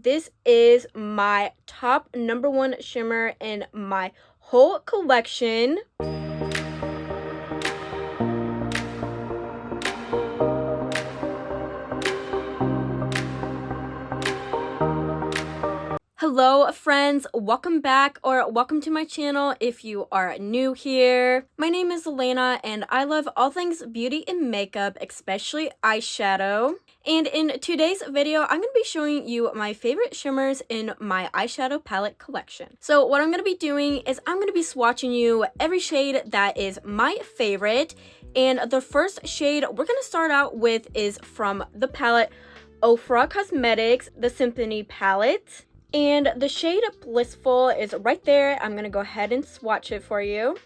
This is my top #1 shimmer in my whole collection. Hello friends, welcome back or welcome to my channel if you are new here. My name is Elena and I love all things beauty and makeup, especially eyeshadow. And in today's video, I'm going to be showing you my favorite shimmers in my eyeshadow palette collection. So what I'm going to be doing is I'm going to be swatching you every shade that is my favorite. And the first shade we're going to start out with is from the palette Ofra Cosmetics, the Symphony palette. And the shade Blissful is right there. I'm going to go ahead and swatch it for you.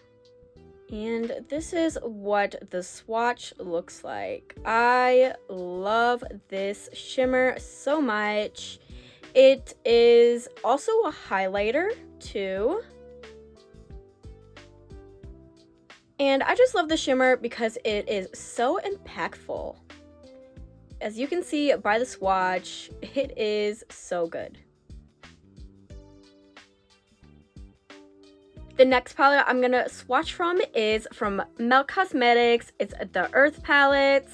And this is what the swatch looks like. I love this shimmer so much. It is also a highlighter too. And I just love the shimmer because it is so impactful. As you can see by the swatch, it is so good. The next palette I'm going to swatch from is from Melt Cosmetics. It's the Earth palette.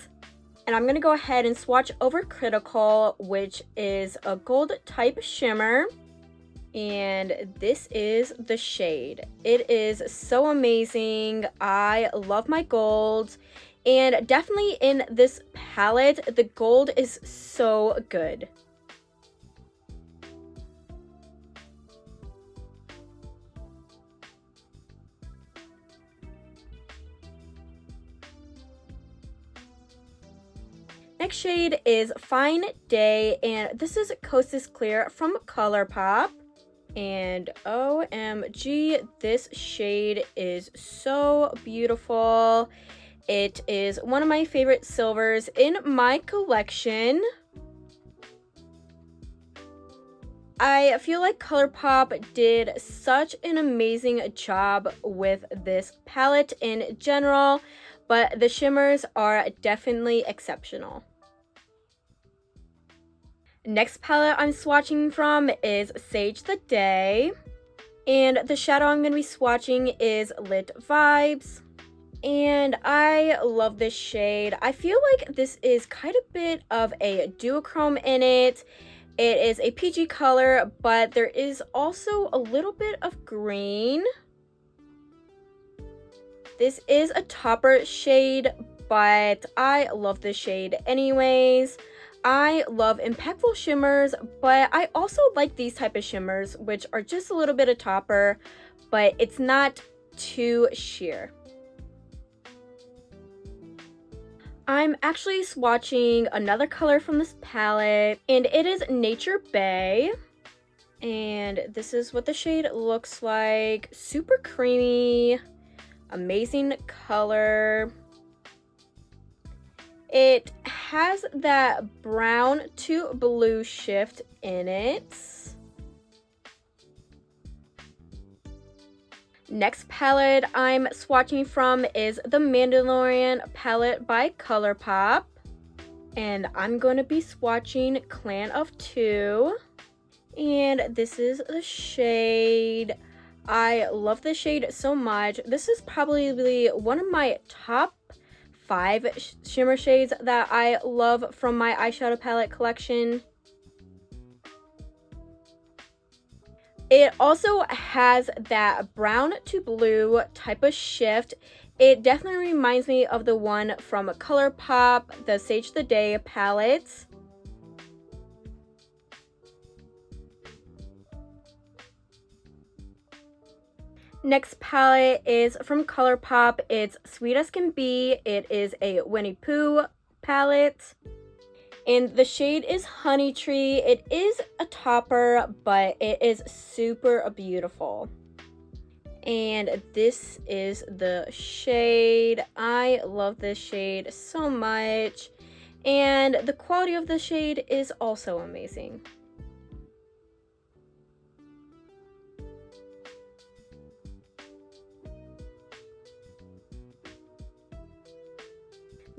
And I'm going to go ahead and swatch over Critical, which is a gold type shimmer. And this is the shade. It is so amazing. I love my golds. And definitely in this palette, the gold is so good. Next shade is Fine Day, and this is Kosas Clear from ColourPop. And OMG, this shade is so beautiful. It is one of my favorite silvers in my collection. I feel like ColourPop did such an amazing job with this palette in general, but the shimmers are definitely exceptional. Next palette I'm swatching from is Sage the Day. And the shadow I'm going to be swatching is Lit Vibes. And I love this shade. I feel like this is kind of a bit of a duochrome in it. It is a PG color, but there is also a little bit of green. This is a topper shade, but I love this shade anyways. I love impactful shimmers, but I also like these type of shimmers, which are just a little bit of topper, but it's not too sheer. I'm actually swatching another color from this palette, and it is Nature Bay. And this is what the shade looks like. Super creamy, amazing color. It has that brown to blue shift in it. Next palette I'm swatching from is the Mandalorian palette by ColourPop. And I'm going to be swatching Clan of Two. And this is the shade. I love this shade so much. This is probably one of my top 5 shimmer shades that I love from my eyeshadow palette collection. It also has that brown to blue type of shift. It definitely reminds me of the one from ColourPop, the Sage the Day palette. Next palette is from ColourPop. It's Sweet as Can Be. It is a Winnie Pooh palette. And the shade is Honey Tree. It is a topper, but it is super beautiful. And this is the shade. I love this shade so much. And the quality of the shade is also amazing.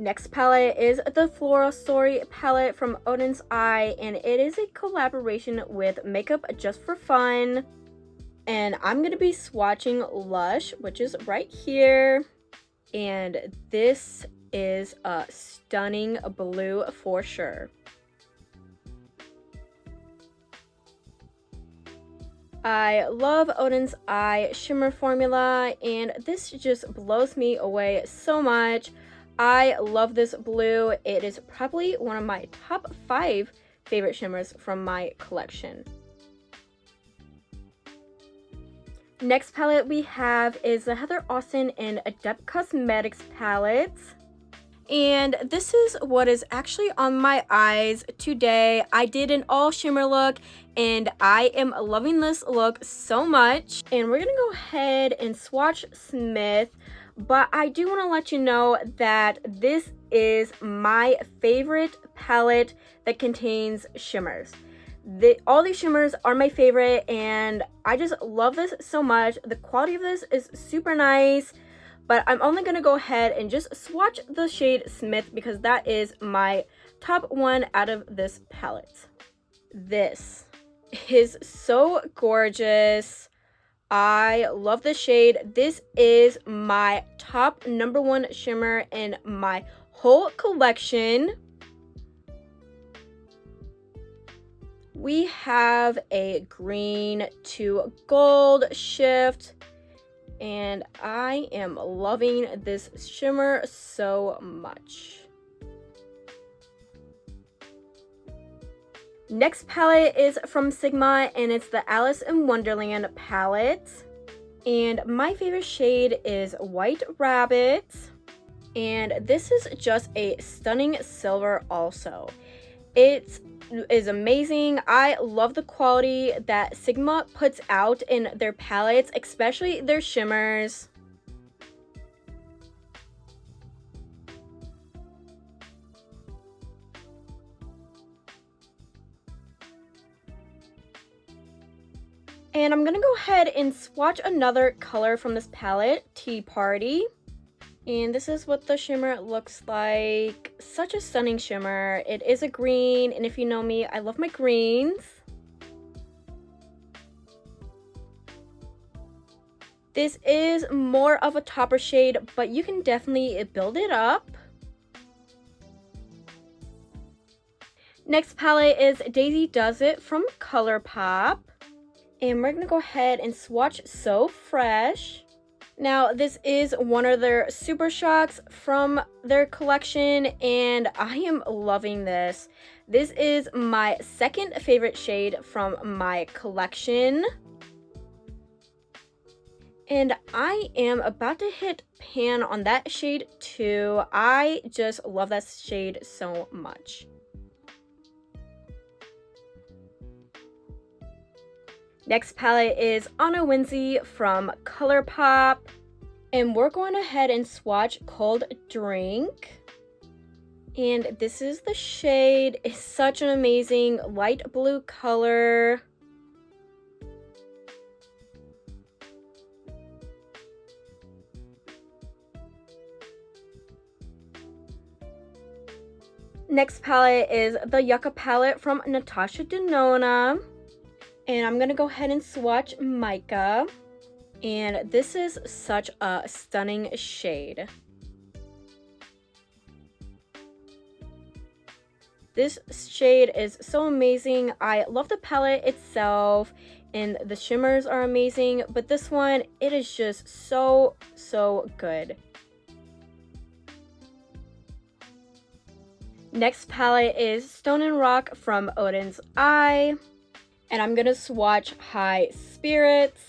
Next palette is the Floral Story palette from Odin's Eye, and it is a collaboration with Makeup Just for Fun. And I'm going to be swatching Lush, which is right here. And this is a stunning blue for sure. I love Odin's Eye Shimmer formula, and this just blows me away so much. I love this blue. It is probably one of my top 5 favorite shimmers from my collection. Next palette we have is the Heather Austin and Adept Cosmetics palette. And this is what is actually on my eyes today. I did an all shimmer look and I am loving this look so much. And we're gonna go ahead and swatch Smith, but I do want to let you know that this is my favorite palette that contains shimmers. All these shimmers are my favorite and I just love this so much. The quality of this is super nice. But I'm only going to go ahead and just swatch the shade Smith because that is my top 1 out of this palette. This is so gorgeous. I love the shade. This is my top number 1 shimmer in my whole collection. We have a green to gold shift. And I am loving this shimmer so much. Next palette is from Sigma and it's the Alice in Wonderland palette. And my favorite shade is White Rabbit. And this is just a stunning silver also. It is amazing. I love the quality that Sigma puts out in their palettes, especially their shimmers. And I'm gonna go ahead and swatch another color from this palette, Tea Party. And this is what the shimmer looks like. Such a stunning shimmer. It is a green, and if you know me, I love my greens. This is more of a topper shade, but you can definitely build it up. Next palette is Daisy Does It from ColourPop. And we're gonna go ahead and swatch So Fresh. Now, this is one of their Super Shocks from their collection, and I am loving this. This is my second favorite shade from my collection. And I am about to hit pan on that shade too. I just love that shade so much. Next palette is Anna Winzy from ColourPop. And we're going ahead and swatch Cold Drink. And this is the shade. It's such an amazing light blue color. Next palette is the Yucca palette from Natasha Denona. And I'm going to go ahead and swatch Mica. And this is such a stunning shade. This shade is so amazing. I love the palette itself and the shimmers are amazing, but this one, it is just so good. Next palette is Stone and Rock from Odin's Eye. And I'm gonna swatch High Spirits.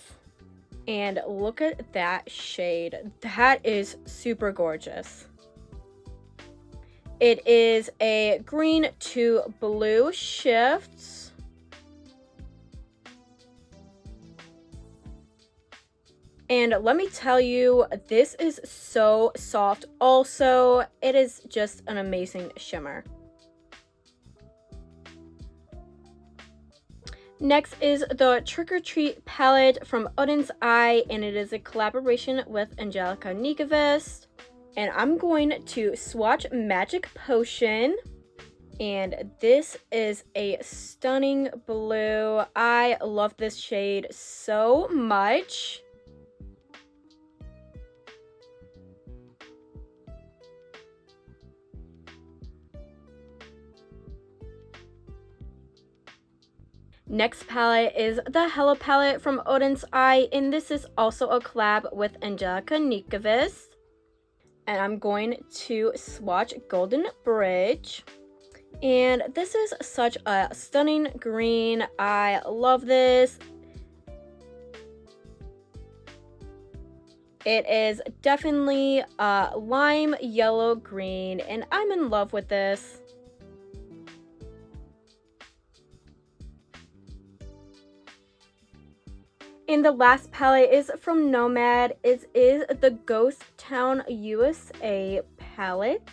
And look at that shade. That is super gorgeous. It is a green to blue shift. And let me tell you, this is so soft also. It is just an amazing shimmer. Next is the Trick or Treat palette from Odin's Eye, and it is a collaboration with Angelica Nyqvist. And I'm going to swatch Magic Potion. And this is a stunning blue. I love this shade so much. Next palette is the Hello palette from Odin's Eye, and this is also a collab with Angelica Nikovis. And I'm going to swatch Golden Bridge. And this is such a stunning green. I love this. It is definitely a lime yellow green, and I'm in love with this. And the last palette is from Nomad. It is the Ghost Town USA palette.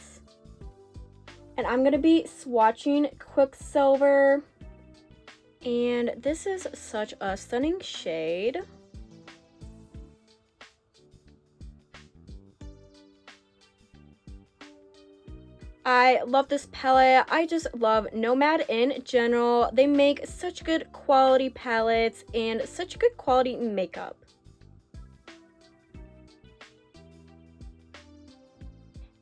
And I'm going to be swatching Quicksilver. And this is such a stunning shade. I love this palette. I just love Nomad in general. They make such good quality palettes and such good quality makeup.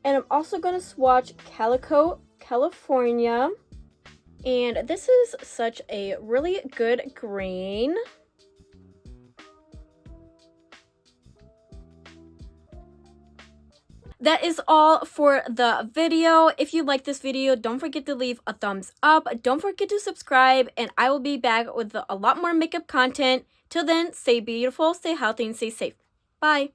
And I'm also going to swatch Calico California. And this is such a really good green. That is all for the video. If you like this video, don't forget to leave a thumbs up. Don't forget to subscribe, and I will be back with a lot more makeup content. Till then, stay beautiful, stay healthy, and stay safe. Bye.